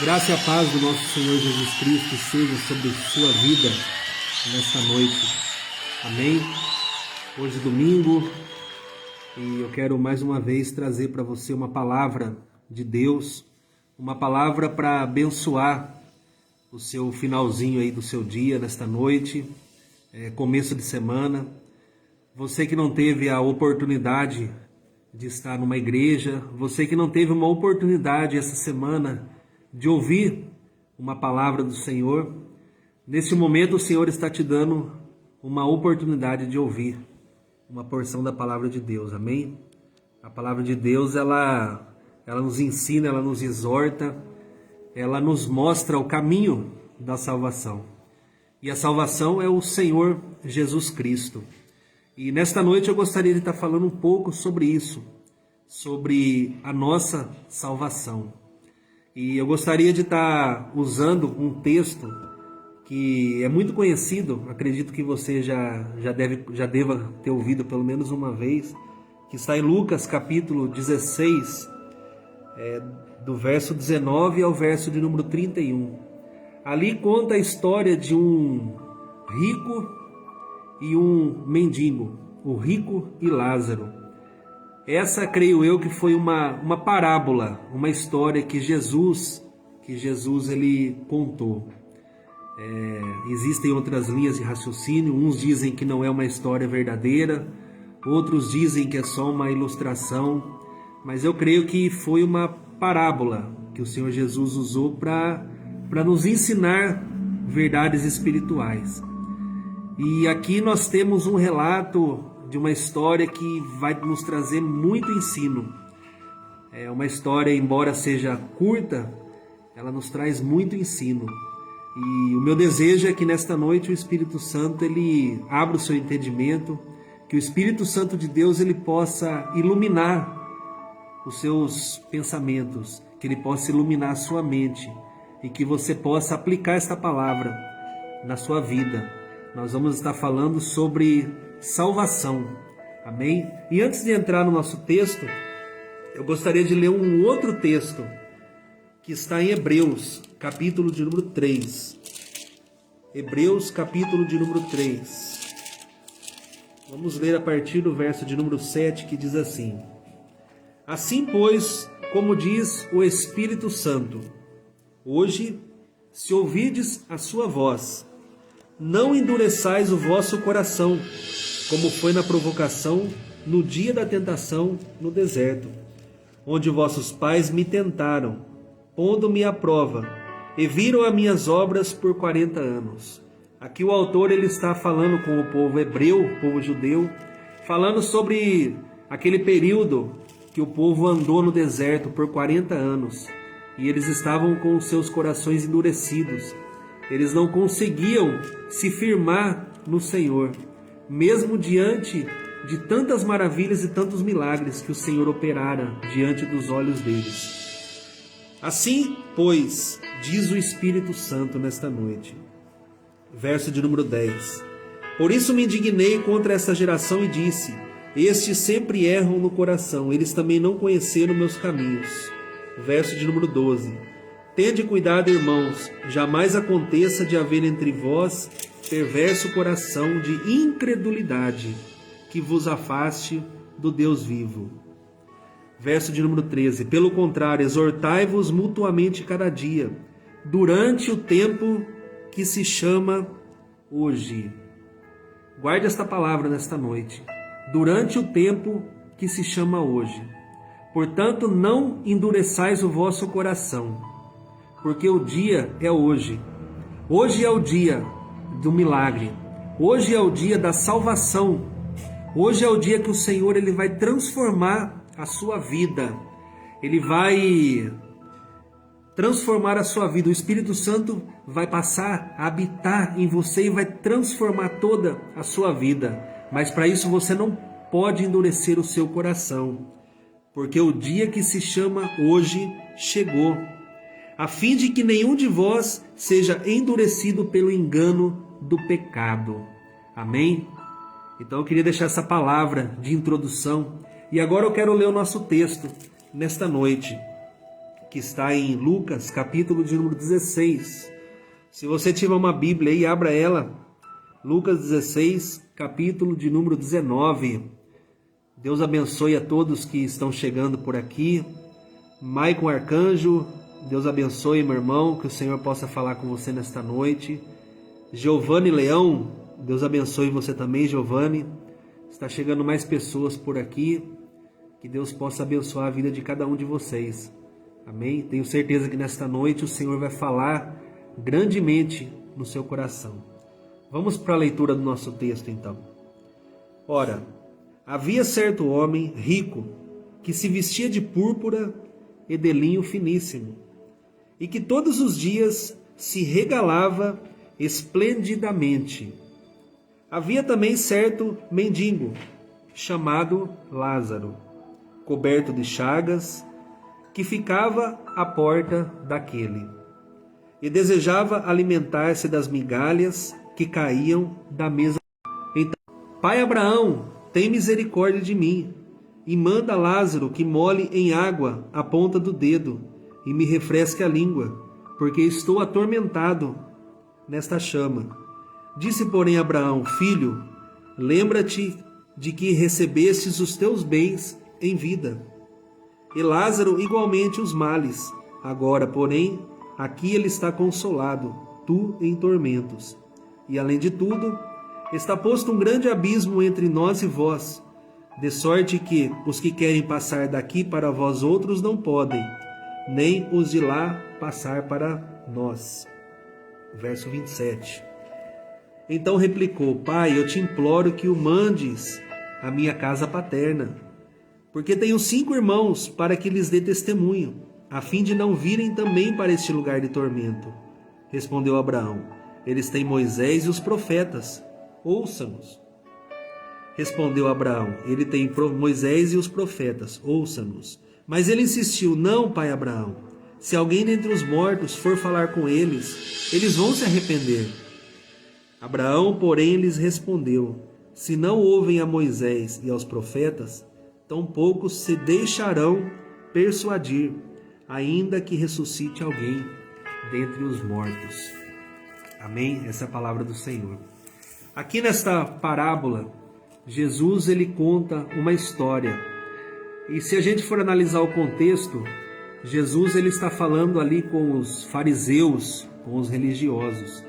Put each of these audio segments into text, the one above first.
Graça e a paz do nosso Senhor Jesus Cristo seja sobre sua vida nesta noite. Amém? Hoje é domingo e eu quero mais uma vez trazer para você uma palavra de Deus, uma palavra para abençoar o seu finalzinho aí do seu dia, nesta noite, começo de semana. Você que não teve a oportunidade de estar numa igreja, você que não teve uma oportunidade essa semana de ouvir uma palavra do Senhor, nesse momento o Senhor está te dando uma oportunidade de ouvir uma porção da palavra de Deus, amém? A palavra de Deus, ela nos ensina, ela nos exorta, ela nos mostra o caminho da salvação. E a salvação é o Senhor Jesus Cristo. E nesta noite eu gostaria de estar falando um pouco sobre isso, sobre a nossa salvação. E eu gostaria de estar usando um texto que é muito conhecido, acredito que você já deva ter ouvido pelo menos uma vez, que está em Lucas capítulo 16, do verso 19 ao verso de número 31. Ali conta a história de um rico e um mendigo, o rico e Lázaro. Essa, creio eu, que foi uma parábola, uma história que Jesus ele contou. Existem outras linhas de raciocínio, uns dizem que não é uma história verdadeira, outros dizem que é só uma ilustração, mas eu creio que foi uma parábola que o Senhor Jesus usou para nos ensinar verdades espirituais. E aqui nós temos um relato de uma história que vai nos trazer muito ensino. É uma história, embora seja curta, ela nos traz muito ensino. E o meu desejo é que nesta noite o Espírito Santo ele abra o seu entendimento, que o Espírito Santo de Deus ele possa iluminar os seus pensamentos, que ele possa iluminar a sua mente e que você possa aplicar esta palavra na sua vida. Nós vamos estar falando sobre salvação, amém? E antes de entrar no nosso texto, eu gostaria de ler um outro texto que está em Hebreus, capítulo de número 3. Hebreus, capítulo de número 3. Vamos ler a partir do verso de número 7, que diz assim: Assim, pois, como diz o Espírito Santo, hoje, se ouvides a sua voz, não endureçais o vosso coração, como foi na provocação no dia da tentação no deserto, onde vossos pais me tentaram, pondo-me à prova, e viram as minhas obras por 40 anos. Aqui o autor ele está falando com o povo hebreu, o povo judeu, falando sobre aquele período que o povo andou no deserto por 40 anos, e eles estavam com os seus corações endurecidos. Eles não conseguiam se firmar no Senhor, mesmo diante de tantas maravilhas e tantos milagres que o Senhor operara diante dos olhos deles. Assim, pois, diz o Espírito Santo nesta noite, verso de número 10. Por isso me indignei contra essa geração e disse: estes sempre erram no coração, eles também não conheceram meus caminhos. Verso de número 12. Tende cuidado, irmãos, jamais aconteça de haver entre vós perverso coração de incredulidade, que vos afaste do Deus vivo. Verso de número 13. Pelo contrário, exortai-vos mutuamente cada dia, durante o tempo que se chama hoje. Guarde esta palavra nesta noite. Durante o tempo que se chama hoje. Portanto, não endureçais o vosso coração, porque o dia é hoje. Hoje é o dia do milagre. Hoje é o dia da salvação. Hoje é o dia que o Senhor ele vai transformar a sua vida. Ele vai transformar a sua vida. O Espírito Santo vai passar a habitar em você e vai transformar toda a sua vida. Mas para isso você não pode endurecer o seu coração, porque o dia que se chama hoje chegou, a fim de que nenhum de vós seja endurecido pelo engano do pecado. Amém? Então eu queria deixar essa palavra de introdução. E agora eu quero ler o nosso texto nesta noite, que está em Lucas, capítulo de número 16. Se você tiver uma Bíblia aí, abra ela. Lucas 16, capítulo de número 19. Deus abençoe a todos que estão chegando por aqui. Maicon Arcanjo, Deus abençoe, meu irmão, que o Senhor possa falar com você nesta noite. Giovanni Leão, Deus abençoe você também, Giovanni. Está chegando mais pessoas por aqui. Que Deus possa abençoar a vida de cada um de vocês. Amém? Tenho certeza que nesta noite o Senhor vai falar grandemente no seu coração. Vamos para a leitura do nosso texto então. Ora, havia certo homem rico que se vestia de púrpura e de linho finíssimo, e que todos os dias se regalava esplendidamente. Havia também certo mendigo, chamado Lázaro, coberto de chagas, que ficava à porta daquele, e desejava alimentar-se das migalhas que caíam da mesa. Então, Pai Abraão, tem misericórdia de mim, e manda Lázaro que molhe em água a ponta do dedo, e me refresque a língua, porque estou atormentado nesta chama. Disse, porém, Abraão: Filho, lembra-te de que recebestes os teus bens em vida, e Lázaro igualmente os males. Agora, porém, aqui ele está consolado, tu em tormentos. E além de tudo, está posto um grande abismo entre nós e vós, de sorte que os que querem passar daqui para vós outros não podem, nem os de lá passar para nós. Verso 27. Então replicou: Pai, eu te imploro que o mandes à minha casa paterna, porque tenho 5 irmãos, para que lhes dê testemunho, a fim de não virem também para este lugar de tormento. Respondeu Abraão: Eles têm Moisés e os profetas, ouça-nos. Respondeu Abraão: Ele tem Moisés e os profetas, ouça-nos. Mas ele insistiu: Não, pai Abraão, se alguém dentre os mortos for falar com eles, eles vão se arrepender. Abraão, porém, lhes respondeu: Se não ouvem a Moisés e aos profetas, tampouco se deixarão persuadir, ainda que ressuscite alguém dentre os mortos. Amém? Essa é a palavra do Senhor. Aqui nesta parábola, Jesus ele conta uma história. E se a gente for analisar o contexto, Jesus ele está falando ali com os fariseus, com os religiosos.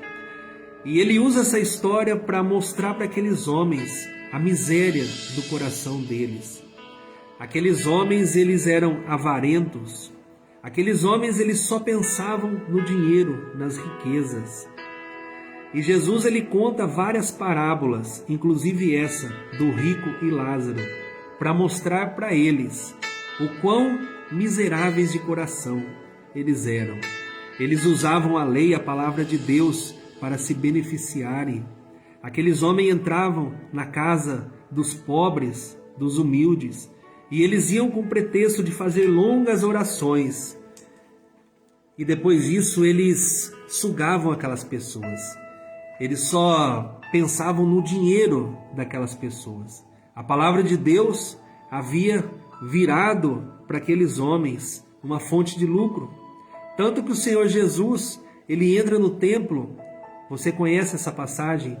E ele usa essa história para mostrar para aqueles homens a miséria do coração deles. Aqueles homens, eles eram avarentos. Aqueles homens, eles só pensavam no dinheiro, nas riquezas. E Jesus, ele conta várias parábolas, inclusive essa, do rico e Lázaro, para mostrar para eles o quão miseráveis de coração eles eram. Eles usavam a lei, a palavra de Deus, para se beneficiarem. Aqueles homens entravam na casa dos pobres, dos humildes, e eles iam com o pretexto de fazer longas orações. E depois disso eles sugavam aquelas pessoas. Eles só pensavam no dinheiro daquelas pessoas. A palavra de Deus havia virado para aqueles homens uma fonte de lucro. Tanto que o Senhor Jesus, ele entra no templo, você conhece essa passagem,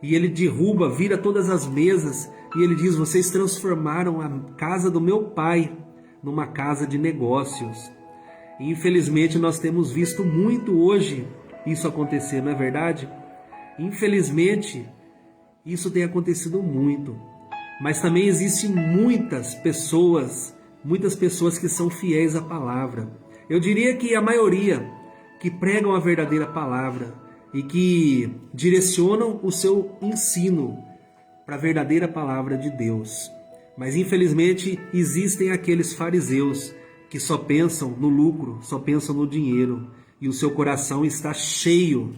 e ele derruba, vira todas as mesas, e ele diz: vocês transformaram a casa do meu pai numa casa de negócios. E infelizmente nós temos visto muito hoje isso acontecer, não é verdade? Infelizmente isso tem acontecido muito. Mas também existem muitas pessoas que são fiéis à palavra. Eu diria que a maioria que pregam a verdadeira palavra e que direcionam o seu ensino para a verdadeira palavra de Deus. Mas infelizmente existem aqueles fariseus que só pensam no lucro, só pensam no dinheiro, e o seu coração está cheio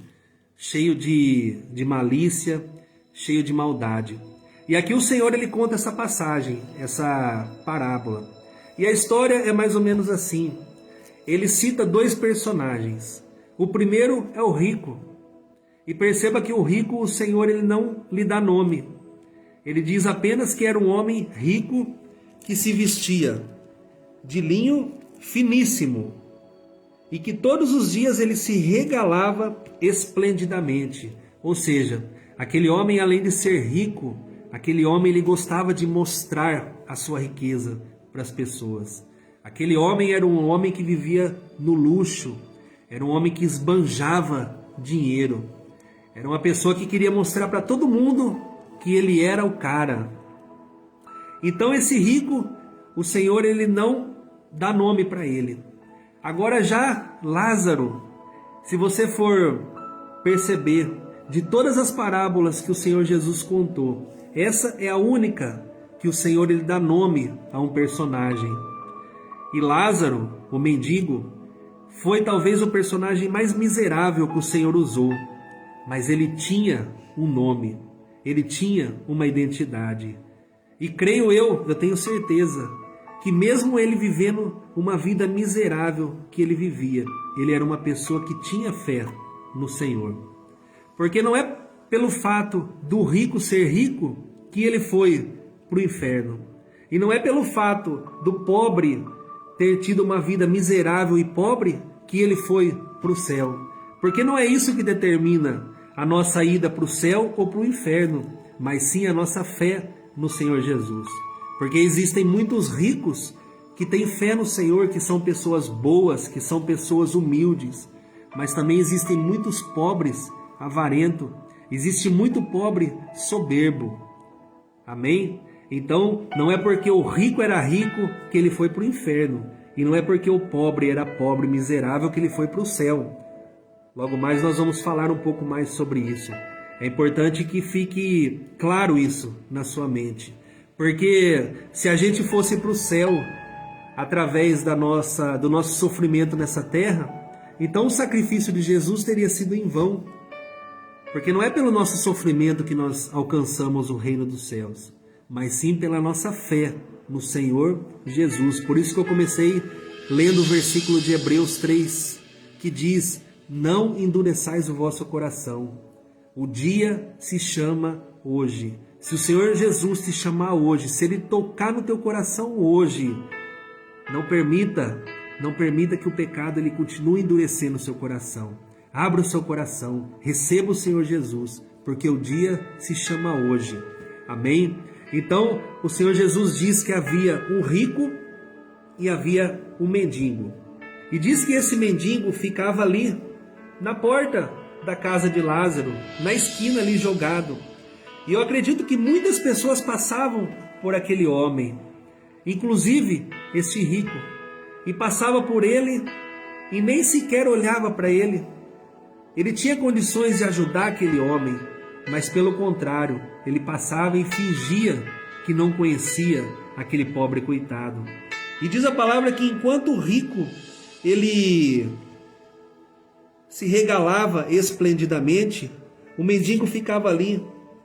de malícia, cheio de maldade. E aqui o Senhor ele conta essa passagem, essa parábola. E a história é mais ou menos assim. Ele cita 2 personagens. O primeiro é o rico. E perceba que o rico, o Senhor ele não lhe dá nome. Ele diz apenas que era um homem rico que se vestia de linho finíssimo. e que todos os dias ele se regalava esplendidamente. Ou seja, aquele homem, além de ser rico, aquele homem ele gostava de mostrar a sua riqueza para as pessoas. Aquele homem era um homem que vivia no luxo, era um homem que esbanjava dinheiro, era uma pessoa que queria mostrar para todo mundo que ele era o cara. Então esse rico, o Senhor ele não dá nome para ele. Agora já Lázaro, se você for perceber, de todas as parábolas que o Senhor Jesus contou, essa é a única que o Senhor ele dá nome a um personagem. E Lázaro, o mendigo, foi talvez o personagem mais miserável que o Senhor usou, mas ele tinha um nome, ele tinha uma identidade. E creio eu tenho certeza, que mesmo ele vivendo uma vida miserável que ele vivia, ele era uma pessoa que tinha fé no Senhor. Porque não é pelo fato do rico ser rico que ele foi para o inferno. E não é pelo fato do pobre ter tido uma vida miserável e pobre que ele foi para o céu. Porque não é isso que determina a nossa ida para o céu ou para o inferno, mas sim a nossa fé no Senhor Jesus. Porque existem muitos ricos que têm fé no Senhor, que são pessoas boas, que são pessoas humildes, mas também existem muitos pobres avarentos, existe muito pobre soberbo. Amém? Então, não é porque o rico era rico que ele foi para o inferno, e não é porque o pobre era pobre e miserável que ele foi para o céu. Logo mais nós vamos falar um pouco mais sobre isso. É importante que fique claro isso na sua mente. Porque se a gente fosse para o céu através do nosso sofrimento nessa terra, então o sacrifício de Jesus teria sido em vão. Porque não é pelo nosso sofrimento que nós alcançamos o reino dos céus, mas sim pela nossa fé no Senhor Jesus. Por isso que eu comecei lendo o versículo de Hebreus 3, que diz: não endureçais o vosso coração. O dia se chama hoje. Se o Senhor Jesus te chamar hoje, se Ele tocar no teu coração hoje, não permita que o pecado ele continue endurecendo o seu coração. Abra o seu coração, receba o Senhor Jesus, porque o dia se chama hoje. Amém? Então, o Senhor Jesus diz que havia um rico e havia um mendigo. E diz que esse mendigo ficava ali, na porta da casa de Lázaro, na esquina ali jogado. E eu acredito que muitas pessoas passavam por aquele homem, inclusive este rico, e passava por ele e nem sequer olhava para ele. Ele tinha condições de ajudar aquele homem, mas pelo contrário, ele passava e fingia que não conhecia aquele pobre coitado. E diz a palavra que enquanto o rico, ele se regalava esplendidamente, o mendigo ficava ali,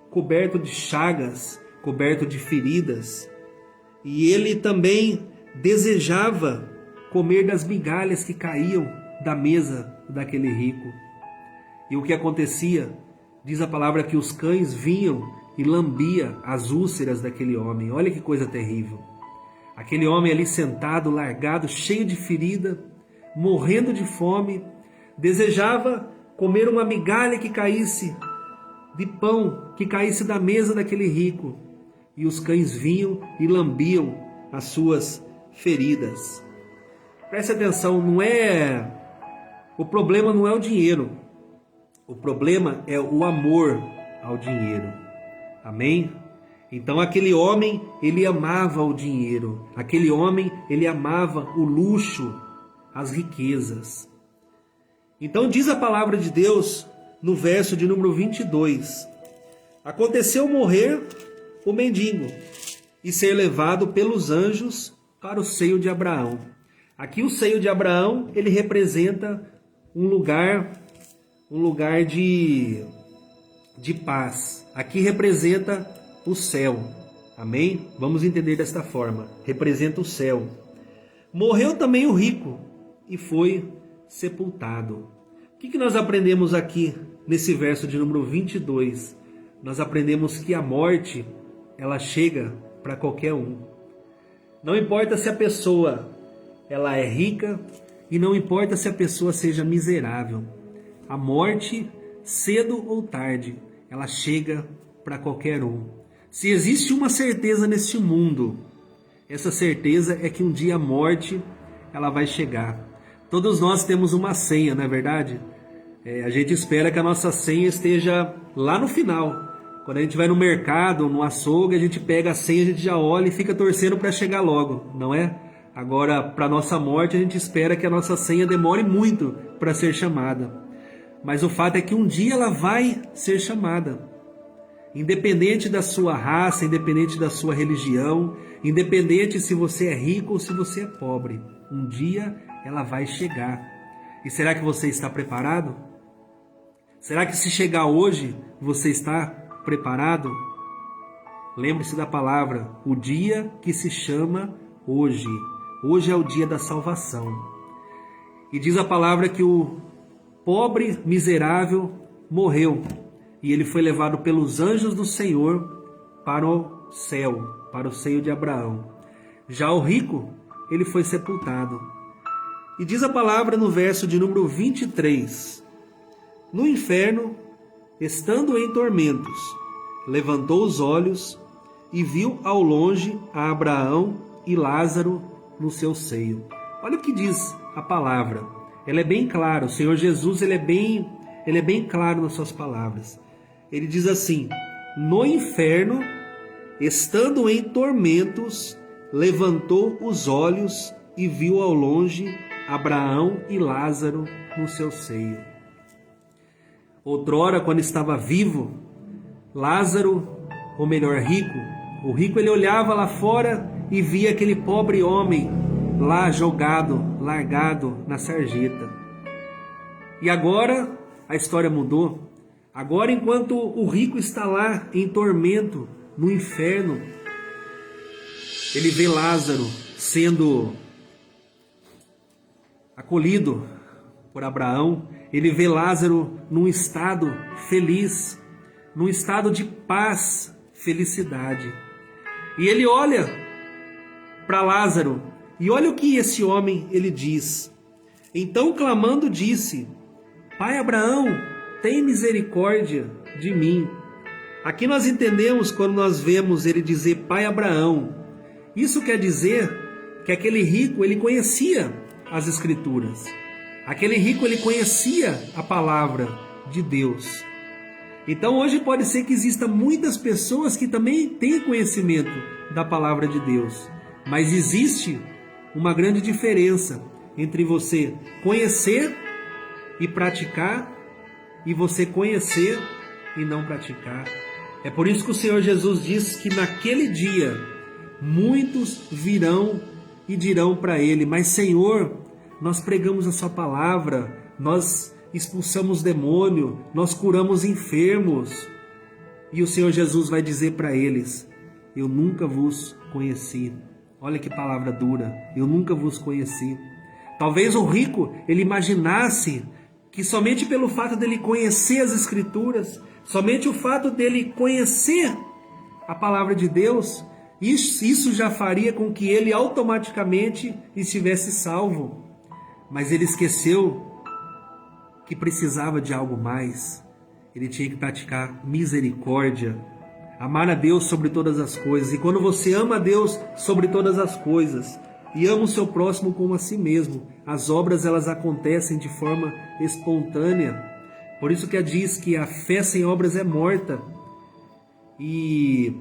coberto de chagas, coberto de feridas. E ele também desejava comer das migalhas que caíam da mesa daquele rico. E o que acontecia? Diz a palavra que os cães vinham e lambiam as úlceras daquele homem. Olha que coisa terrível. Aquele homem ali sentado, largado, cheio de ferida, morrendo de fome, desejava comer uma migalha que caísse de pão, que caísse da mesa daquele rico. E os cães vinham e lambiam as suas feridas. Preste atenção, o problema não é o dinheiro. O problema é o amor ao dinheiro. Amém? Então aquele homem, ele amava o dinheiro. Aquele homem, ele amava o luxo, as riquezas. Então diz a palavra de Deus no verso de número 22. Aconteceu morrer o mendigo e ser levado pelos anjos para o seio de Abraão. Aqui o seio de Abraão, ele representa um lugar de paz. Aqui representa o céu. Amém? Vamos entender desta forma. Representa o céu. Morreu também o rico e foi sepultado. O que nós aprendemos aqui nesse verso de número 22? Nós aprendemos que a morte, ela chega para qualquer um. Não importa se a pessoa ela é rica, E não importa se a pessoa seja miserável, a morte, cedo ou tarde, ela chega para qualquer um. Se existe uma certeza neste mundo, essa certeza é que um dia a morte ela vai chegar. Todos nós temos uma senha, não é verdade? A gente espera que a nossa senha esteja lá no final. Quando a gente vai no mercado, no açougue, a gente pega a senha, a gente já olha e fica torcendo para chegar logo, não é? Agora, para nossa morte, a gente espera que a nossa senha demore muito para ser chamada. Mas o fato é que um dia ela vai ser chamada. Independente da sua raça, independente da sua religião, independente se você é rico ou se você é pobre, um dia ela vai chegar. E será que você está preparado? Será que se chegar hoje, você está preparado? Lembre-se da palavra, o dia que se chama hoje. Hoje é o dia da salvação. E diz a palavra que o pobre miserável morreu. E ele foi levado pelos anjos do Senhor para o céu, para o seio de Abraão. Já o rico, ele foi sepultado. E diz a palavra no verso de número 23. No inferno, estando em tormentos, levantou os olhos e viu ao longe a Abraão e Lázaro no seu seio. Olha o que diz a palavra. Ela é bem clara. O Senhor Jesus ele é bem claro nas suas palavras. Ele diz assim: no inferno, estando em tormentos, levantou os olhos e viu ao longe Abraão e Lázaro no seu seio. Outrora, quando estava vivo, Lázaro, ou melhor, o rico ele olhava lá fora e via aquele pobre homem lá jogado, largado na sarjeta. E agora a história mudou. Agora, enquanto o rico está lá em tormento, no inferno, ele vê Lázaro sendo acolhido por Abraão. Ele vê Lázaro num estado feliz, num estado de paz, felicidade. E ele olha para Lázaro e olha o que esse homem ele diz. Então, clamando, disse: Pai Abraão, tem misericórdia de mim. Aqui nós entendemos quando nós vemos ele dizer Pai Abraão. Isso quer dizer que aquele rico ele conhecia as Escrituras. Aquele rico ele conhecia a palavra de Deus. Então hoje pode ser que exista muitas pessoas que também têm conhecimento da palavra de Deus. Mas existe uma grande diferença entre você conhecer e praticar e você conhecer e não praticar. É por isso que o Senhor Jesus diz que naquele dia muitos virão e dirão para ele: mas Senhor, nós pregamos a sua palavra, nós expulsamos demônio, nós curamos enfermos. E o Senhor Jesus vai dizer para eles: eu nunca vos conheci. Olha que palavra dura, eu nunca vos conheci. Talvez o rico, ele imaginasse que somente pelo fato dele conhecer as Escrituras, somente o fato dele conhecer a palavra de Deus, isso já faria com que ele automaticamente estivesse salvo. Mas ele esqueceu que precisava de algo mais. Ele tinha que praticar misericórdia, amar a Deus sobre todas as coisas. E quando você ama a Deus sobre todas as coisas e ama o seu próximo como a si mesmo, as obras elas acontecem de forma espontânea. Por isso que diz que a fé sem obras é morta. E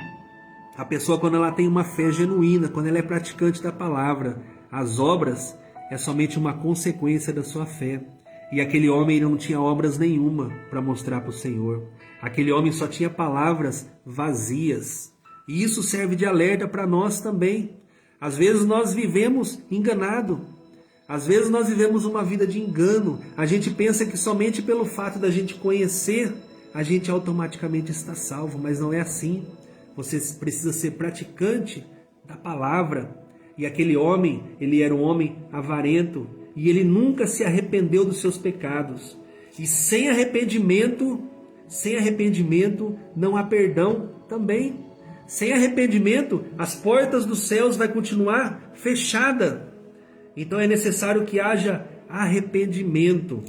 a pessoa, quando ela tem uma fé genuína, quando ela é praticante da palavra, as obras é somente uma consequência da sua fé. E aquele homem não tinha obras nenhuma para mostrar para o Senhor. Aquele homem só tinha palavras vazias. E isso serve de alerta para nós também. Às vezes nós vivemos enganado. Às vezes nós vivemos uma vida de engano. A gente pensa que somente pelo fato da gente conhecer, a gente automaticamente está salvo. Mas não é assim. Você precisa ser praticante da palavra. E aquele homem, ele era um homem avarento. E ele nunca se arrependeu dos seus pecados. E sem arrependimento não há perdão também. Sem arrependimento, as portas dos céus vai continuar fechada. Então é necessário que haja arrependimento.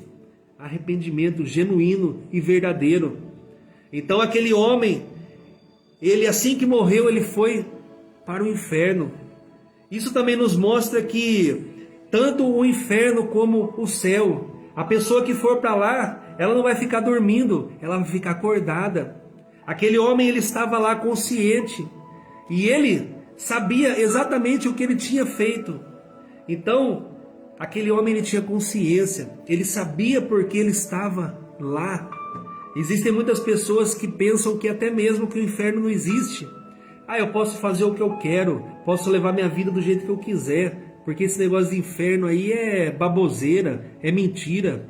Arrependimento genuíno e verdadeiro. Então aquele homem, ele assim que morreu, ele foi para o inferno. Isso também nos mostra que tanto o inferno como o céu, a pessoa que for para lá, ela não vai ficar dormindo, ela vai ficar acordada. Aquele homem, ele estava lá consciente e ele sabia exatamente o que ele tinha feito. Então, aquele homem, ele tinha consciência, ele sabia porque ele estava lá. Existem muitas pessoas que pensam que até mesmo que o inferno não existe. Eu posso fazer o que eu quero, posso levar minha vida do jeito que eu quiser, porque esse negócio de inferno aí é baboseira, é mentira.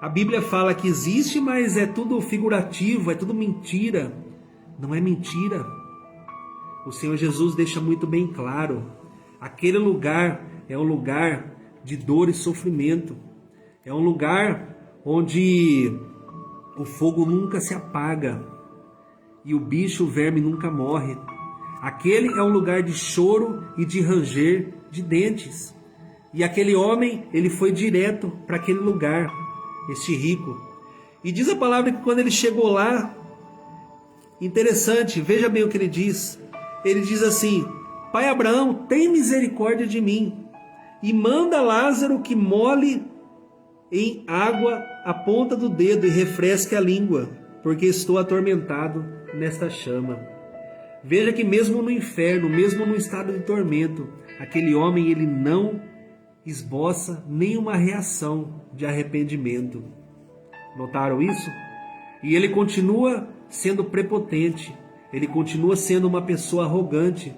A Bíblia fala que existe, mas é tudo figurativo, é tudo mentira. Não é mentira. O Senhor Jesus deixa muito bem claro. Aquele lugar é um lugar de dor e sofrimento. É um lugar onde o fogo nunca se apaga e o bicho, o verme nunca morre. Aquele é um lugar de choro e de ranger de dentes. E aquele homem, ele foi direto para aquele lugar, este rico. E diz a palavra que quando ele chegou lá, interessante, veja bem o que ele diz. Ele diz assim: Pai Abraão, tem misericórdia de mim e manda Lázaro que molhe em água a ponta do dedo e refresque a língua, porque estou atormentado nesta chama. Veja que mesmo no inferno, mesmo no estado de tormento, aquele homem, ele não esboça nenhuma reação de arrependimento. Notaram isso? E ele continua sendo prepotente, ele continua sendo uma pessoa arrogante,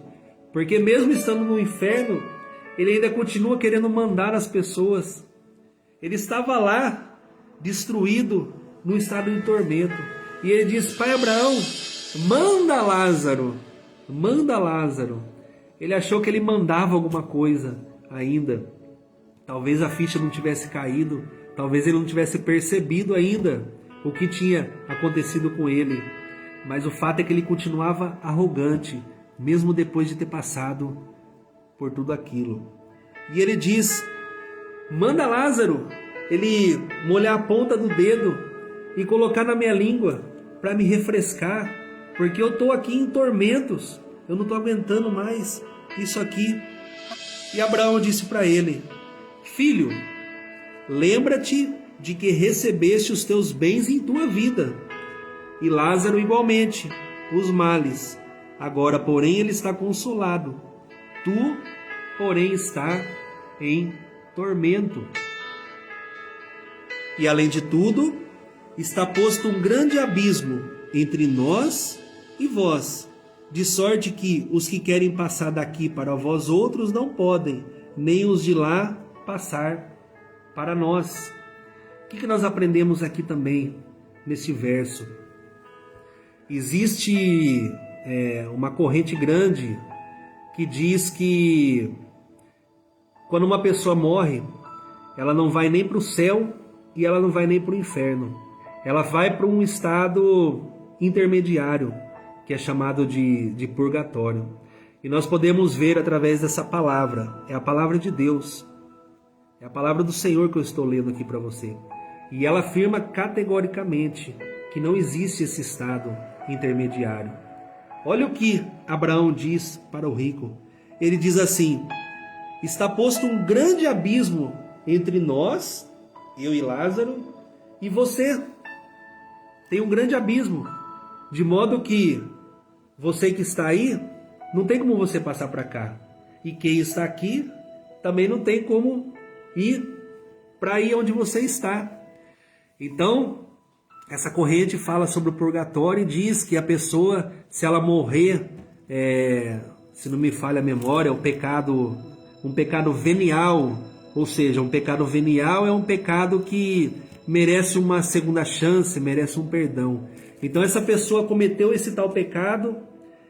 porque mesmo estando no inferno, ele ainda continua querendo mandar as pessoas. Ele estava lá, destruído, no estado de tormento. E ele diz: Pai Abraão, manda Lázaro, manda Lázaro. Ele achou que ele mandava alguma coisa ainda. Talvez a ficha não tivesse caído, talvez ele não tivesse percebido ainda o que tinha acontecido com ele. Mas o fato é que ele continuava arrogante, mesmo depois de ter passado por tudo aquilo. E ele diz: manda Lázaro ele molhar a ponta do dedo e colocar na minha língua para me refrescar, porque eu estou aqui em tormentos, eu não estou aguentando mais isso aqui. E Abraão disse para ele: Filho, lembra-te de que recebeste os teus bens em tua vida, e Lázaro igualmente os males. Agora, porém, ele está consolado, tu, porém, está em tormento. E além de tudo, está posto um grande abismo entre nós e vós, de sorte que os que querem passar daqui para vós outros não podem, nem os de lá passar para nós. O que nós aprendemos aqui também nesse verso? Existe uma corrente grande que diz que quando uma pessoa morre, ela não vai nem para o céu e ela não vai nem para o inferno. Ela vai para um estado intermediário, que é chamado de purgatório. E nós podemos ver através dessa palavra, é a palavra de Deus, é a palavra do Senhor que eu estou lendo aqui para você. E ela afirma categoricamente que não existe esse estado intermediário. Olha o que Abraão diz para o rico. Ele diz assim: está posto um grande abismo entre nós, eu e Lázaro, e você. Tem um grande abismo, de modo que você que está aí, não tem como você passar para cá. E quem está aqui, também não tem como ir para aí onde você está. Então, essa corrente fala sobre o purgatório e diz que a pessoa, se ela morrer, se não me falha a memória, um pecado venial, ou seja, um pecado venial é um pecado que merece uma segunda chance, merece um perdão. Então essa pessoa cometeu esse tal pecado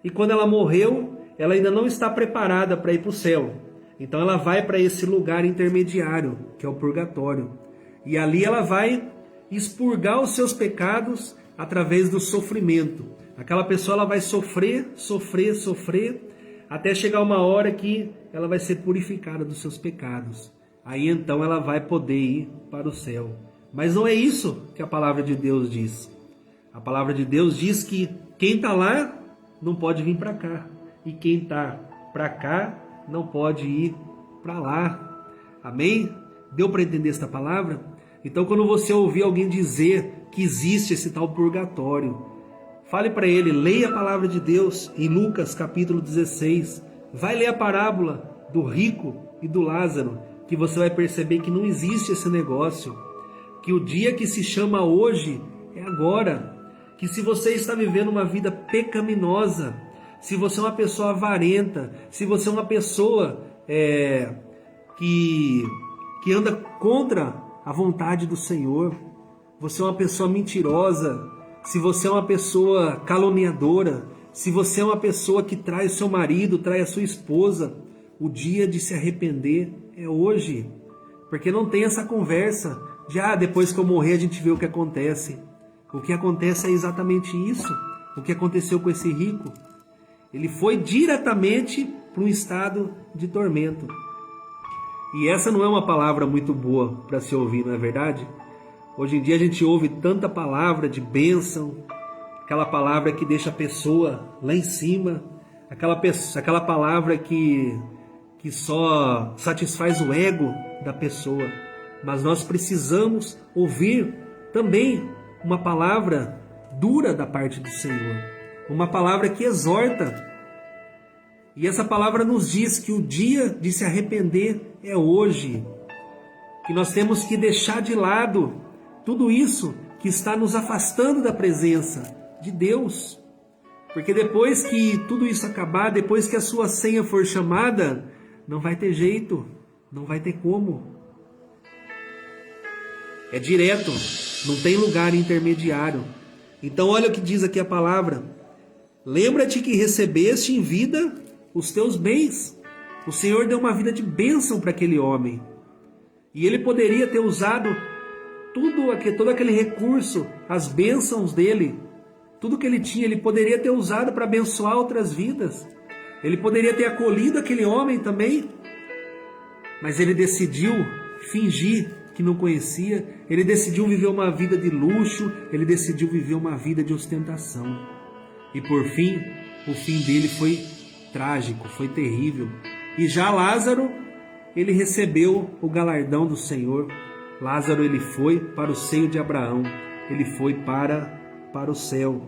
e quando ela morreu, ela ainda não está preparada para ir para o céu. Então ela vai para esse lugar intermediário, que é o purgatório. E ali ela vai expurgar os seus pecados através do sofrimento. Aquela pessoa ela vai sofrer, até chegar uma hora que ela vai ser purificada dos seus pecados. aí então ela vai poder ir para o céu. Mas não é isso que a palavra de Deus diz. A palavra de Deus diz que quem está lá não pode vir para cá, e quem está para cá não pode ir para lá. Amém? Deu para entender esta palavra? Então, quando você ouvir alguém dizer que existe esse tal purgatório, fale para ele, leia a palavra de Deus em Lucas capítulo 16. Vai ler a parábola do rico e do Lázaro, que você vai perceber que não existe esse negócio. Que o dia que se chama hoje é agora. Que se você está vivendo uma vida pecaminosa, se você é uma pessoa avarenta, se você é uma pessoa que anda contra a vontade do Senhor, você é uma pessoa mentirosa, se você é uma pessoa caluniadora, se você é uma pessoa que trai o seu marido, trai a sua esposa, o dia de se arrepender é hoje. Porque não tem essa conversa de depois que eu morrer a gente vê o que acontece. O que acontece é exatamente isso. O que aconteceu com esse rico. Ele foi diretamente para um estado de tormento. E essa não é uma palavra muito boa para se ouvir, não é verdade? Hoje em dia a gente ouve tanta palavra de bênção, aquela palavra que deixa a pessoa lá em cima, aquela palavra que só satisfaz o ego da pessoa. Mas nós precisamos ouvir também uma palavra dura da parte do Senhor, uma palavra que exorta. E essa palavra nos diz que o dia de se arrepender é hoje, que nós temos que deixar de lado tudo isso que está nos afastando da presença de Deus. Porque depois que tudo isso acabar, depois que a sua senha for chamada, não vai ter jeito, não vai ter como. É direto, não tem lugar intermediário. Então olha o que diz aqui a palavra. Lembra-te que recebeste em vida os teus bens. O Senhor deu uma vida de bênção para aquele homem. E ele poderia ter usado todo aquele recurso, as bênçãos dele, tudo que ele tinha, ele poderia ter usado para abençoar outras vidas. Ele poderia ter acolhido aquele homem também. Mas ele decidiu fingir que não conhecia, ele decidiu viver uma vida de luxo, ele decidiu viver uma vida de ostentação. E por fim, o fim dele foi trágico, foi terrível. E já Lázaro, ele recebeu o galardão do Senhor. Lázaro, ele foi para o seio de Abraão, ele foi para o céu.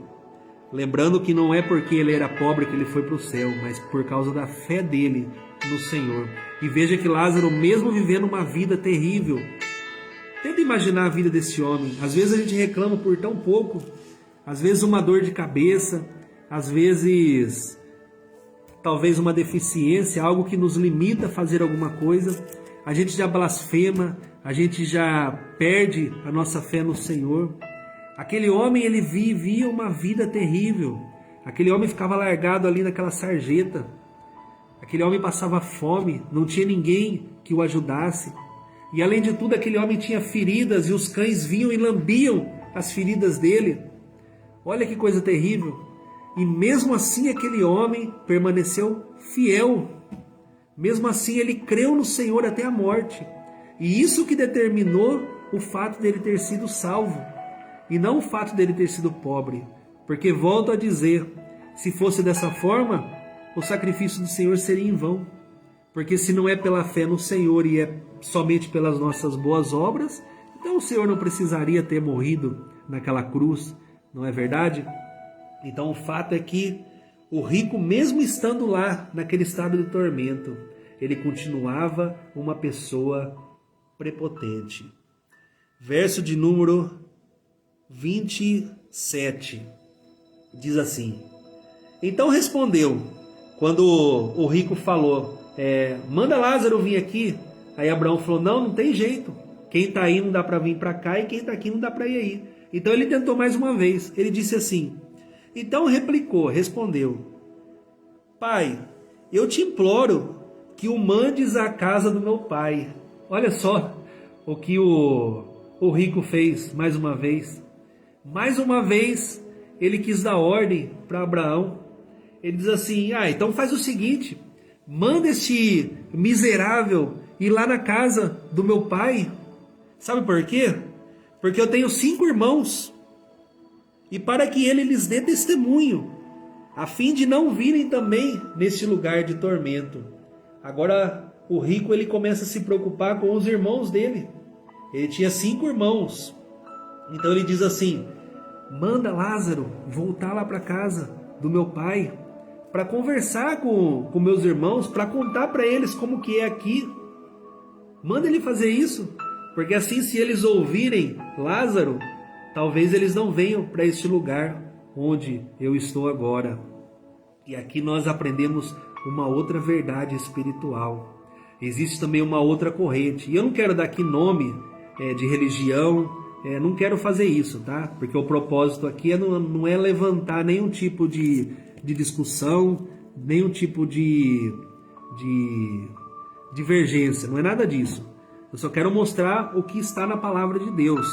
Lembrando que não é porque ele era pobre que ele foi para o céu, mas por causa da fé dele no Senhor. E veja que Lázaro, mesmo vivendo uma vida terrível, tenta imaginar a vida desse homem. Às vezes a gente reclama por tão pouco, às vezes uma dor de cabeça, às vezes talvez uma deficiência, algo que nos limita a fazer alguma coisa. A gente já blasfema, a gente já perde a nossa fé no Senhor. Aquele homem, ele vivia uma vida terrível. Aquele homem ficava largado ali naquela sarjeta. Aquele homem passava fome, não tinha ninguém que o ajudasse. E além de tudo, aquele homem tinha feridas e os cães vinham e lambiam as feridas dele. Olha que coisa terrível. E mesmo assim aquele homem permaneceu fiel. Mesmo assim ele creu no Senhor até a morte. E isso que determinou o fato dele ter sido salvo. E não o fato dele ter sido pobre. Porque volto a dizer, se fosse dessa forma, o sacrifício do Senhor seria em vão. Porque se não é pela fé no Senhor e é somente pelas nossas boas obras, então o Senhor não precisaria ter morrido naquela cruz, não é verdade? Então o fato é que o rico, mesmo estando lá, naquele estado de tormento, ele continuava uma pessoa prepotente. Verso de número 27, diz assim: Então respondeu, quando o rico falou, manda Lázaro vir aqui. Aí Abraão falou, não tem jeito. Quem está aí não dá para vir para cá e quem está aqui não dá para ir aí. Então ele tentou mais uma vez. Ele disse assim, então respondeu, Pai, eu te imploro que o mandes à casa do meu pai. Olha só o que o rico fez mais uma vez. Mais uma vez ele quis dar ordem para Abraão. Ele diz assim, então faz o seguinte, manda este miserável, ir lá na casa do meu pai. Sabe por quê? Porque eu tenho 5 irmãos. E para que ele lhes dê testemunho, a fim de não virem também neste lugar de tormento. Agora o rico ele começa a se preocupar com os irmãos dele. Ele tinha 5 irmãos. Então ele diz assim: manda Lázaro voltar lá para casa do meu pai, para conversar com meus irmãos, para contar para eles como que é aqui. Manda ele fazer isso, porque assim, se eles ouvirem Lázaro, talvez eles não venham para este lugar onde eu estou agora. E aqui nós aprendemos uma outra verdade espiritual. Existe também uma outra corrente. E eu não quero dar aqui nome de religião, não quero fazer isso, tá? Porque o propósito aqui não é levantar nenhum tipo de discussão, nenhum tipo de divergência, não é nada disso. Eu só quero mostrar o que está na palavra de Deus,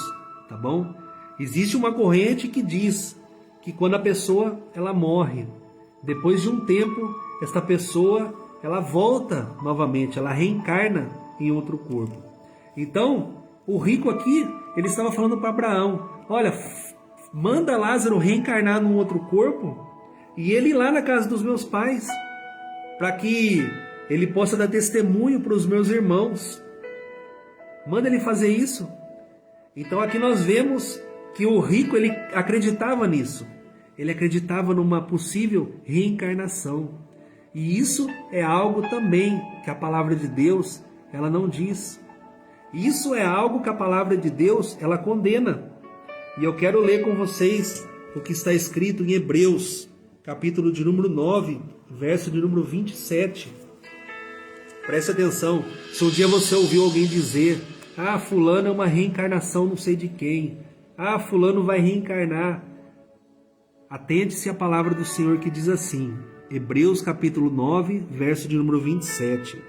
tá bom? Existe uma corrente que diz que quando a pessoa ela morre, depois de um tempo, esta pessoa ela volta novamente, ela reencarna em outro corpo. Então, o rico aqui, ele estava falando para Abraão: olha, manda Lázaro reencarnar num outro corpo e ele ir lá na casa dos meus pais, para que ele possa dar testemunho para os meus irmãos. Manda ele fazer isso. Então aqui nós vemos que o rico ele acreditava nisso. Ele acreditava numa possível reencarnação. E isso é algo também que a palavra de Deus ela não diz. Isso é algo que a palavra de Deus ela condena. E eu quero ler com vocês o que está escrito em Hebreus, capítulo de número 9, verso de número 27. Preste atenção. Se um dia você ouviu alguém dizer: ah, fulano é uma reencarnação não sei de quem, ah, fulano vai reencarnar, atente-se à palavra do Senhor que diz assim, Hebreus capítulo 9, verso de número 27.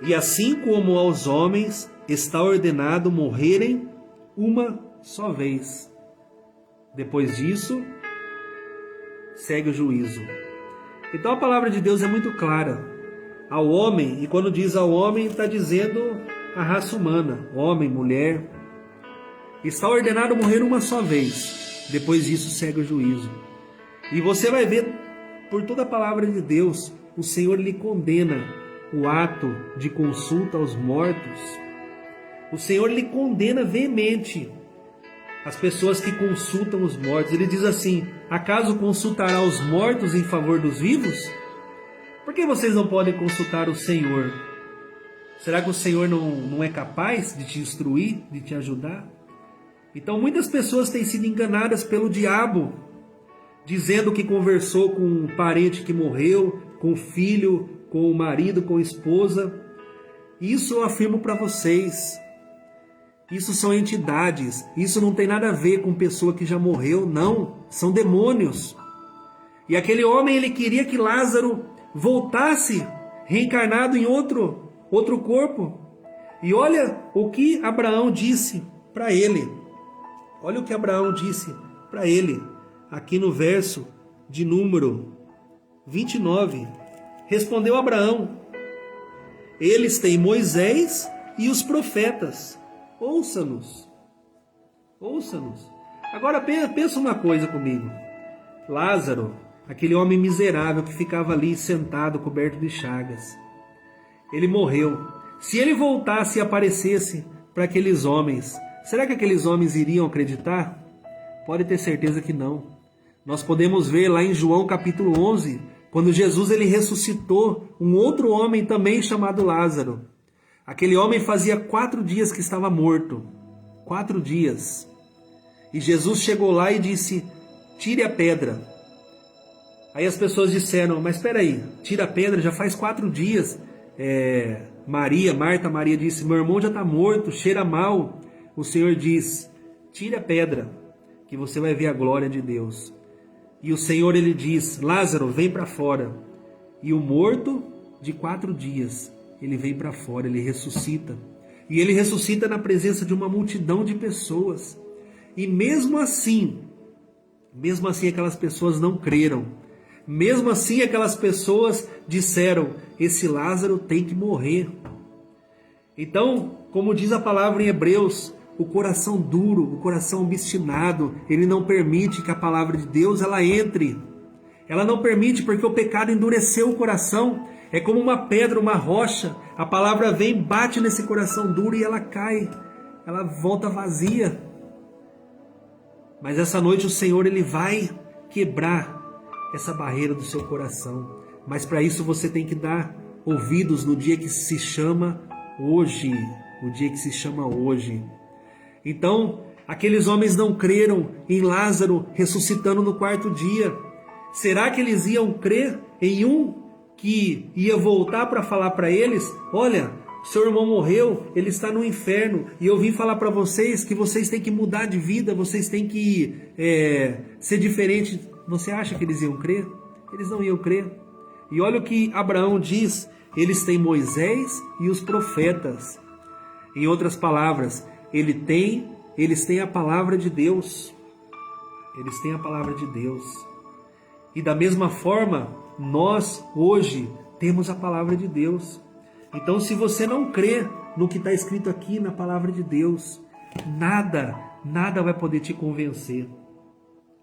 E assim como aos homens está ordenado morrerem uma só vez, depois disso segue o juízo. Então a palavra de Deus é muito clara ao homem, e quando diz ao homem, está dizendo a raça humana, homem, mulher. Está ordenado morrer uma só vez, depois disso segue o juízo. E você vai ver, por toda a palavra de Deus, o Senhor lhe condena o ato de consulta aos mortos. O Senhor lhe condena veemente as pessoas que consultam os mortos. Ele diz assim: acaso consultará os mortos em favor dos vivos? Por que vocês não podem consultar o Senhor? Será que o Senhor não é capaz de te instruir, de te ajudar? Então muitas pessoas têm sido enganadas pelo diabo, dizendo que conversou com um parente que morreu, com o filho, com o marido, com a esposa. Isso eu afirmo para vocês. Isso são entidades. Isso não tem nada a ver com pessoa que já morreu, não. São demônios. E aquele homem, ele queria que Lázaro voltasse reencarnado em outro corpo. E olha o que Abraão disse para ele. Olha o que Abraão disse para ele, aqui no verso de número 29. Respondeu Abraão: eles têm Moisés e os profetas. Ouça-nos. Ouça-nos. Agora pensa uma coisa comigo. Lázaro, aquele homem miserável que ficava ali sentado, coberto de chagas, ele morreu. Se ele voltasse e aparecesse para aqueles homens, será que aqueles homens iriam acreditar? Pode ter certeza que não. Nós podemos ver lá em João capítulo 11, quando Jesus ele ressuscitou um outro homem também chamado Lázaro. Aquele homem fazia 4 dias que estava morto. 4 dias. E Jesus chegou lá e disse: tire a pedra. Aí as pessoas disseram: mas espera aí, tira a pedra, já faz 4 dias. Marta Maria disse: meu irmão já está morto, cheira mal. O Senhor diz: tire a pedra, que você vai ver a glória de Deus. E o Senhor ele diz: Lázaro, vem para fora. E o morto de 4 dias, ele vem para fora, ele ressuscita. E ele ressuscita na presença de uma multidão de pessoas. E mesmo assim aquelas pessoas não creram. Mesmo assim aquelas pessoas disseram: esse Lázaro tem que morrer. Então, como diz a palavra em Hebreus, o coração duro, o coração obstinado, ele não permite que a palavra de Deus ela entre. Ela não permite porque o pecado endureceu o coração. É como uma pedra, uma rocha. A palavra vem, bate nesse coração duro e ela cai. Ela volta vazia. Mas essa noite o Senhor ele vai quebrar essa barreira do seu coração. Mas para isso você tem que dar ouvidos no dia que se chama hoje. No dia que se chama hoje. Então, aqueles homens não creram em Lázaro ressuscitando no quarto dia. Será que eles iam crer em um que ia voltar para falar para eles: olha, seu irmão morreu, ele está no inferno, e eu vim falar para vocês que vocês têm que mudar de vida, vocês têm que ser diferentes. Você acha que eles iam crer? Eles não iam crer. E olha o que Abraão diz: eles têm Moisés e os profetas. Em outras palavras, eles têm a palavra de Deus. Eles têm a palavra de Deus. E da mesma forma, nós hoje temos a palavra de Deus. Então, se você não crê no que está escrito aqui na palavra de Deus, nada vai poder te convencer.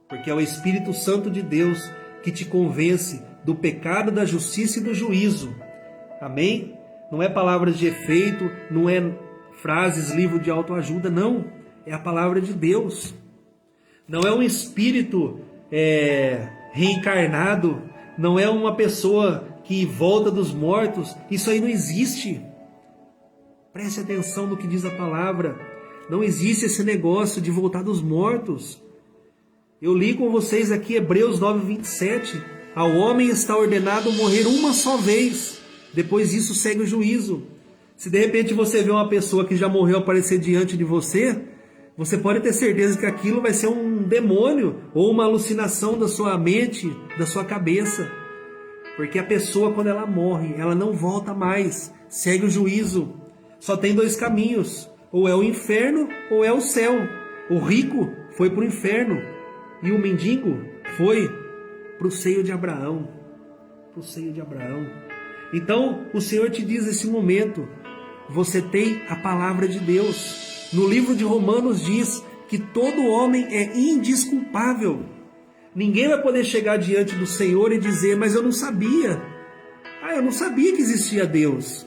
Porque é o Espírito Santo de Deus que te convence do pecado, da justiça e do juízo. Amém? Não é palavras de efeito, não é frases, livro de autoajuda, não. É a palavra de Deus. Não é um espírito reencarnado, não é uma pessoa que volta dos mortos. Isso aí não existe. Preste atenção no que diz a palavra. Não existe esse negócio de voltar dos mortos. Eu li com vocês aqui Hebreus 9:27. Ao homem está ordenado morrer uma só vez. Depois disso segue o juízo. Se de repente você vê uma pessoa que já morreu aparecer diante de você, você pode ter certeza que aquilo vai ser um demônio ou uma alucinação da sua mente, da sua cabeça. Porque a pessoa, quando ela morre, ela não volta mais. Segue o juízo. Só tem dois caminhos. Ou é o inferno ou é o céu. O rico foi para o inferno e o mendigo foi para o seio de Abraão. Para o seio de Abraão. Então, o Senhor te diz nesse momento, você tem a palavra de Deus. No livro de Romanos diz que todo homem é indesculpável. Ninguém vai poder chegar diante do Senhor e dizer: mas eu não sabia. Eu não sabia que existia Deus.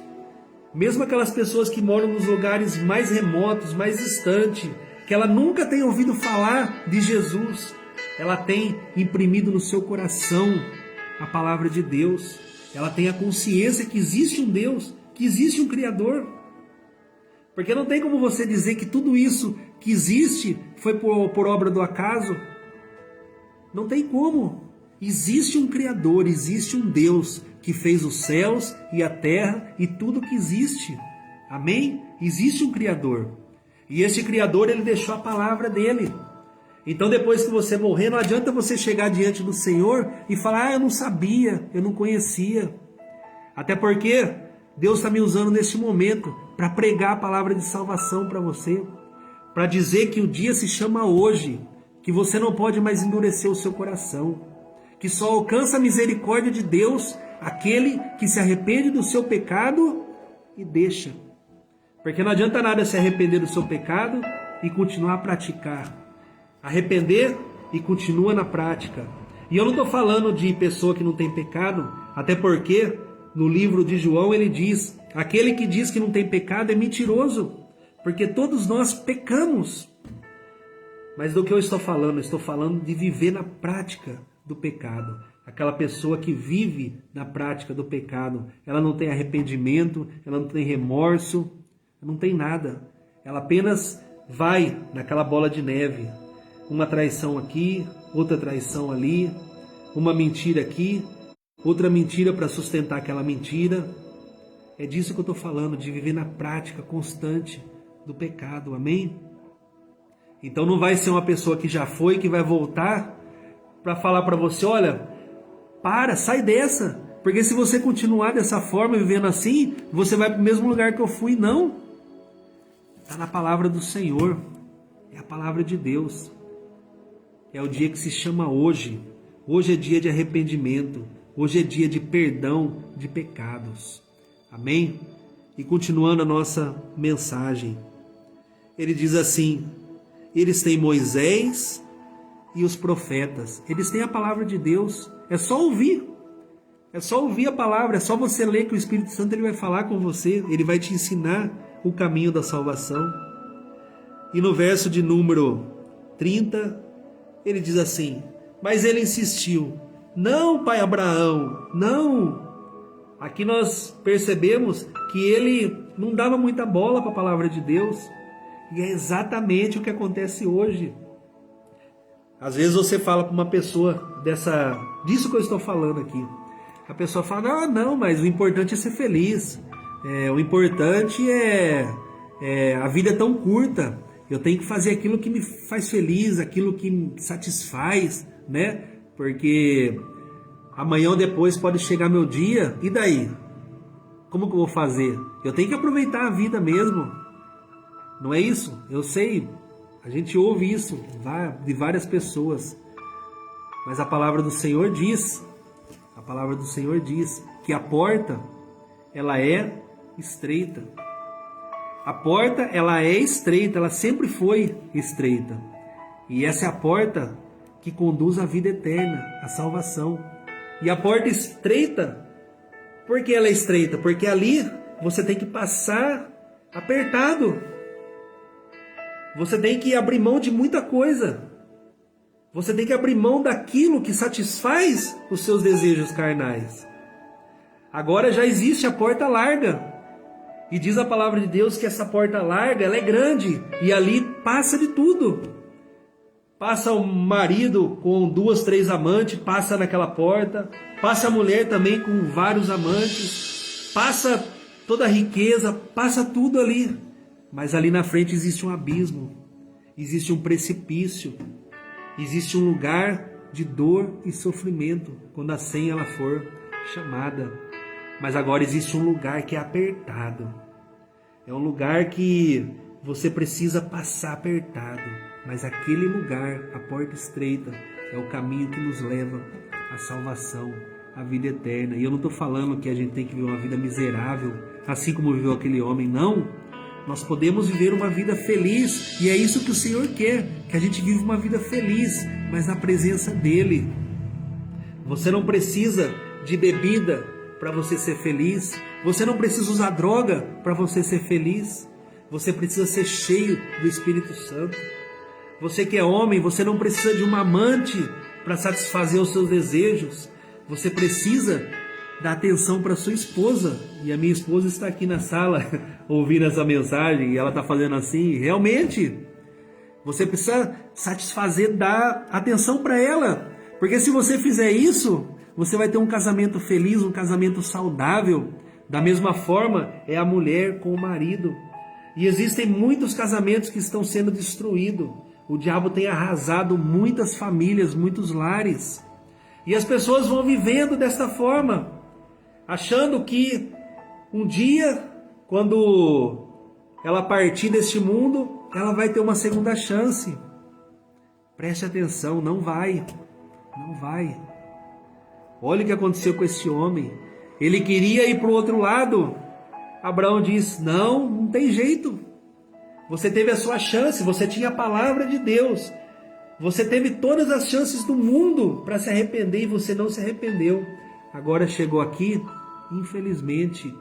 Mesmo aquelas pessoas que moram nos lugares mais remotos, mais distantes, que ela nunca tem ouvido falar de Jesus, ela tem imprimido no seu coração a palavra de Deus. Ela tem a consciência que existe um Deus, que existe um Criador. Porque não tem como você dizer que tudo isso que existe foi por obra do acaso. Não tem como. Existe um Criador, existe um Deus que fez os céus e a terra e tudo que existe. Amém? Existe um Criador. E esse Criador, ele deixou a palavra dele. Então depois que você morrer, não adianta você chegar diante do Senhor e falar: eu não sabia, eu não conhecia. Até porque Deus está me usando neste momento para pregar a palavra de salvação para você, para dizer que o dia se chama hoje, que você não pode mais endurecer o seu coração, que só alcança a misericórdia de Deus aquele que se arrepende do seu pecado e deixa. Porque não adianta nada se arrepender do seu pecado e continuar a praticar. Arrepender e continua na prática. E eu não estou falando de pessoa que não tem pecado, até porque no livro de João ele diz: aquele que diz que não tem pecado é mentiroso, porque todos nós pecamos. Mas do que eu estou falando? Eu estou falando de viver na prática do pecado. Aquela pessoa que vive na prática do pecado, ela não tem arrependimento, ela não tem remorso, não tem nada. Ela apenas vai naquela bola de neve. Uma traição aqui, outra traição ali, uma mentira aqui, outra mentira para sustentar aquela mentira. É disso que eu estou falando, de viver na prática constante do pecado, amém? Então não vai ser uma pessoa que já foi, que vai voltar para falar para você: olha, sai dessa, porque se você continuar dessa forma, vivendo assim, você vai para o mesmo lugar que eu fui. Não, está na palavra do Senhor, é a palavra de Deus. É o dia que se chama hoje. Hoje é dia de arrependimento. Hoje é dia de perdão de pecados. Amém? E continuando a nossa mensagem, ele diz assim: eles têm Moisés e os profetas, eles têm a palavra de Deus, é só ouvir. É só ouvir a palavra, é só você ler que o Espírito Santo ele vai falar com você, ele vai te ensinar o caminho da salvação. E no verso de número 30, ele diz assim: mas ele insistiu, não, pai Abraão, não. Aqui nós percebemos que ele não dava muita bola para a palavra de Deus, e é exatamente o que acontece hoje. Às vezes você fala para uma pessoa disso que eu estou falando aqui. A pessoa fala: não, mas o importante é ser feliz. O importante a vida é tão curta. Eu tenho que fazer aquilo que me faz feliz, aquilo que me satisfaz, né? Porque amanhã ou depois pode chegar meu dia, e daí? Como que eu vou fazer? Eu tenho que aproveitar a vida mesmo. Não é isso? Eu sei, a gente ouve isso de várias pessoas. Mas a palavra do Senhor diz que a porta, ela é estreita. A porta, ela é estreita, ela sempre foi estreita. E essa é a porta que conduz à vida eterna, à salvação. E a porta estreita, por que ela é estreita? Porque ali você tem que passar apertado. Você tem que abrir mão de muita coisa. Você tem que abrir mão daquilo que satisfaz os seus desejos carnais. Agora já existe a porta larga. E diz a palavra de Deus que essa porta larga, ela é grande. E ali passa de tudo. Passa o marido com 2, 3 amantes, passa naquela porta. Passa a mulher também com vários amantes. Passa toda a riqueza, passa tudo ali. Mas ali na frente existe um abismo. Existe um precipício. Existe um lugar de dor e sofrimento quando a senha ela for chamada. Mas agora existe um lugar que é apertado. É um lugar que você precisa passar apertado. Mas aquele lugar, a porta estreita, é o caminho que nos leva à salvação, à vida eterna. E eu não estou falando que a gente tem que viver uma vida miserável, assim como viveu aquele homem, não. Nós podemos viver uma vida feliz, e é isso que o Senhor quer, que a gente viva uma vida feliz, mas na presença dEle. Você não precisa de bebida para você ser feliz, você não precisa usar droga para você ser feliz, você precisa ser cheio do Espírito Santo. Você que é homem, você não precisa de uma amante para satisfazer os seus desejos, você precisa dar atenção para sua esposa. E a minha esposa está aqui na sala ouvindo essa mensagem e ela está fazendo assim. Realmente, você precisa satisfazer, dar atenção para ela, porque se você fizer isso, você vai ter um casamento feliz, um casamento saudável. Da mesma forma é a mulher com o marido. E existem muitos casamentos que estão sendo destruídos. O diabo tem arrasado muitas famílias, muitos lares. E as pessoas vão vivendo desta forma, achando que um dia, quando ela partir deste mundo, ela vai ter uma segunda chance. Preste atenção, não vai. Não vai. Olha o que aconteceu com esse homem. Ele queria ir para o outro lado. Abraão diz: não tem jeito. Você teve a sua chance, você tinha a palavra de Deus. Você teve todas as chances do mundo para se arrepender e você não se arrependeu. Agora chegou aqui, infelizmente,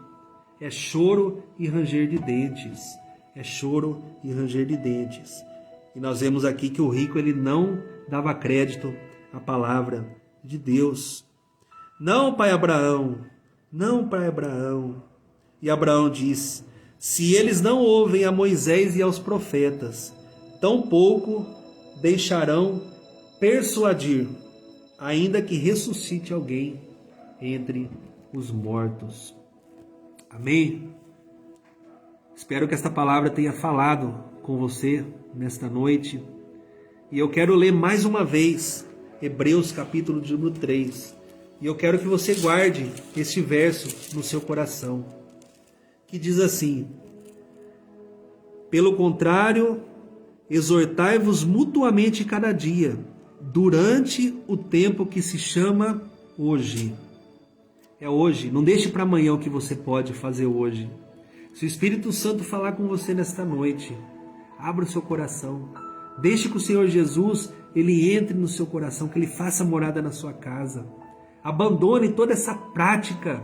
é choro e ranger de dentes. É choro e ranger de dentes. E nós vemos aqui que o rico ele não dava crédito à palavra de Deus. Não, pai Abraão, não, pai Abraão. E Abraão diz: se eles não ouvem a Moisés e aos profetas, tampouco deixarão persuadir, ainda que ressuscite alguém entre os mortos. Amém? Espero que esta palavra tenha falado com você nesta noite. E eu quero ler mais uma vez Hebreus capítulo de número 3. E eu quero que você guarde este verso no seu coração, que diz assim: pelo contrário, exortai-vos mutuamente cada dia, durante o tempo que se chama hoje. É hoje, não deixe para amanhã o que você pode fazer hoje. Se o Espírito Santo falar com você nesta noite, abra o seu coração. Deixe que o Senhor Jesus, Ele entre no seu coração, que Ele faça morada na sua casa. Abandone toda essa prática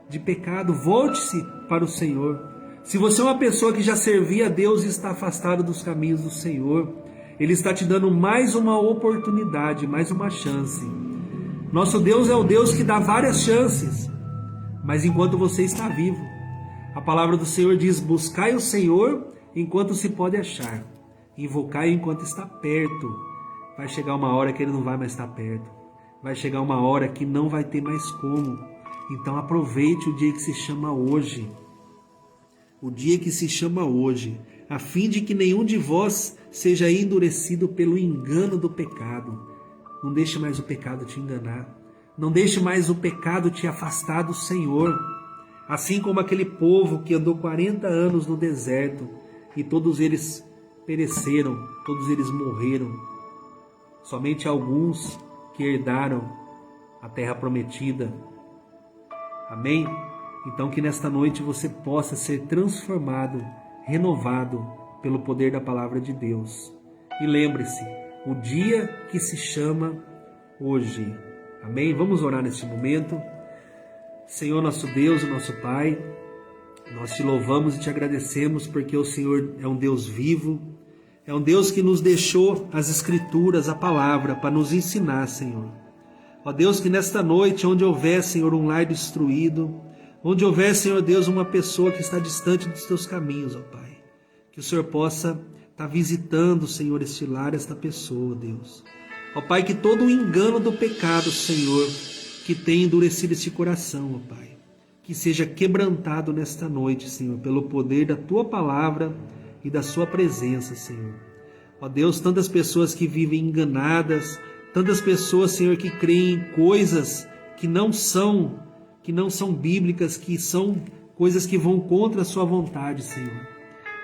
de pecado. Volte-se para o Senhor. Se você é uma pessoa que já servia a Deus e está afastado dos caminhos do Senhor, Ele está te dando mais uma oportunidade, mais uma chance. Nosso Deus é o Deus que dá várias chances, mas enquanto você está vivo. A palavra do Senhor diz: buscai o Senhor enquanto se pode achar, invocai enquanto está perto. Vai chegar uma hora que Ele não vai mais estar perto, vai chegar uma hora que não vai ter mais como. Então aproveite o dia que se chama hoje, o dia que se chama hoje, a fim de que nenhum de vós seja endurecido pelo engano do pecado. Não deixe mais o pecado te enganar, não deixe mais o pecado te afastar do Senhor. Assim como aquele povo que andou 40 anos no deserto e todos eles pereceram, todos eles morreram. Somente alguns que herdaram a terra prometida. Amém? Então que nesta noite você possa ser transformado, renovado pelo poder da palavra de Deus. E lembre-se, o dia que se chama hoje. Amém? Vamos orar neste momento. Senhor, nosso Deus e nosso Pai, nós te louvamos e te agradecemos porque o Senhor é um Deus vivo, é um Deus que nos deixou as Escrituras, a palavra, para nos ensinar, Senhor. Ó Deus, que nesta noite, onde houver, Senhor, um lar destruído, onde houver, Senhor Deus, uma pessoa que está distante dos teus caminhos, ó Pai, que o Senhor possa estar visitando, Senhor, este lar, esta pessoa, Deus. Ó Pai, que todo o engano do pecado, Senhor, que tem endurecido esse coração, ó Pai, que seja quebrantado nesta noite, Senhor, pelo poder da Tua palavra e da Sua presença, Senhor. Ó Deus, tantas pessoas que vivem enganadas, tantas pessoas, Senhor, que creem em coisas que não são bíblicas, que são coisas que vão contra a Sua vontade, Senhor.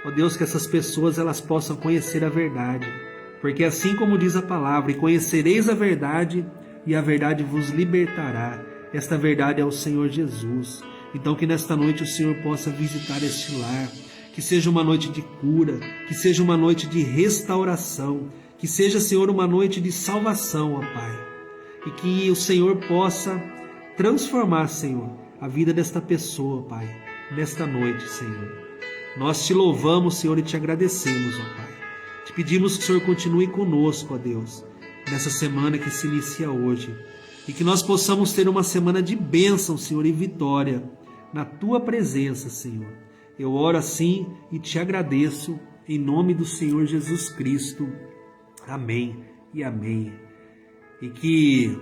Ó Deus, que essas pessoas elas possam conhecer a verdade, porque assim como diz a palavra, e conhecereis a verdade, e a verdade vos libertará. Esta verdade é o Senhor Jesus. Então que nesta noite o Senhor possa visitar este lar, que seja uma noite de cura, que seja uma noite de restauração, que seja, Senhor, uma noite de salvação, ó Pai. E que o Senhor possa transformar, Senhor, a vida desta pessoa, Pai, nesta noite, Senhor. Nós te louvamos, Senhor, e te agradecemos, ó Pai. Te pedimos que o Senhor continue conosco, ó Deus, nessa semana que se inicia hoje, e que nós possamos ter uma semana de bênção, Senhor, e vitória na Tua presença, Senhor. Eu oro assim e te agradeço em nome do Senhor Jesus Cristo. Amém e amém. E que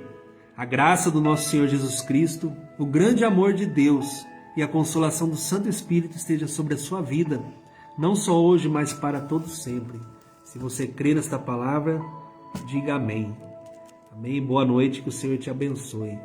a graça do nosso Senhor Jesus Cristo, o grande amor de Deus e a consolação do Santo Espírito esteja sobre a sua vida, não só hoje, mas para todos sempre. Se você crê nesta palavra, diga amém. Amém. Boa noite, que o Senhor te abençoe.